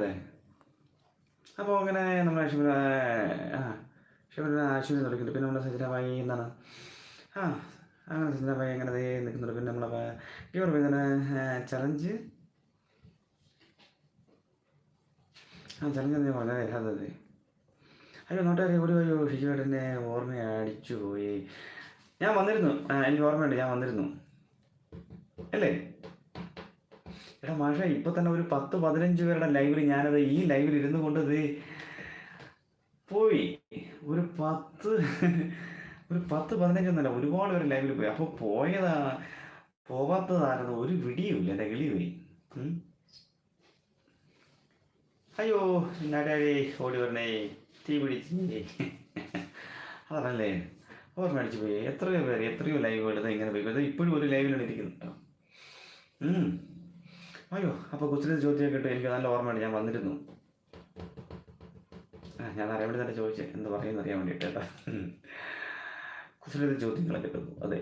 അതെ. അപ്പോൾ അങ്ങനെ നമ്മുടെ ശിവനെ ആശുപത്രി വിളിക്കുന്നുണ്ട്. പിന്നെ നമ്മുടെ സജിനാബായി എന്താണ് ആ അങ്ങനെ സജിനാബായി അങ്ങനെ ദേ നിൽക്കുന്നുണ്ട്. പിന്നെ നമ്മളെ ഇവർ ഇതിന് ചലഞ്ച് ചലഞ്ച് എന്തെങ്കിലും വളരെ അതെ. അയ്യോ നോട്ടാരെ ഓടി പോയോ ഷിജുവേട്ടനെ ഓർമ്മ അടിച്ചു പോയി. ഞാൻ വന്നിരുന്നു, എനിക്ക് ഓർമ്മയുണ്ട്, ഞാൻ വന്നിരുന്നു അല്ലേ. എടാ മാഷ ഇപ്പൊ തന്നെ ഒരു 10-15 പേരുടെ ലൈവിൽ ഞാനത് ഈ ലൈവിൽ ഇരുന്നു കൊണ്ട് ഇത് പോയി. ഒരു 10-15 ഒരുപാട് പേര് ലൈവിൽ പോയി. അപ്പോൾ പോവാത്തതായിരുന്നു ഒരു പിടിയുമില്ല. എൻ്റെ കിളി പോയി. അയ്യോ നാട്ടുകാരെ ഓടി വരണേ, തീ പിടിച്ച് അതല്ലേ ഓർമ്മ അടിച്ചു പോയി. എത്രയോ ലൈവുകൾ ഇങ്ങനെ പോയി. ഇപ്പോഴും ഒരു ലൈവിലാണ് ഇരിക്കുന്നത്. അയ്യോ അപ്പോൾ കൊച്ചിൻ്റെ ചോദ്യമൊക്കെ ഇട്ട് എനിക്ക് നല്ല ഓർമ്മയുണ്ട്, ഞാൻ വന്നിരുന്നു. ഞാൻ അറിയാൻ വേണ്ടി തന്നെ ചോദിച്ചേ എന്ത് പറയുമെന്ന് അറിയാൻ വേണ്ടിയിട്ട് കേട്ടോ. കൊച്ചിൻ്റെ ചോദ്യങ്ങളൊക്കെ കിട്ടുന്നു. അതെ.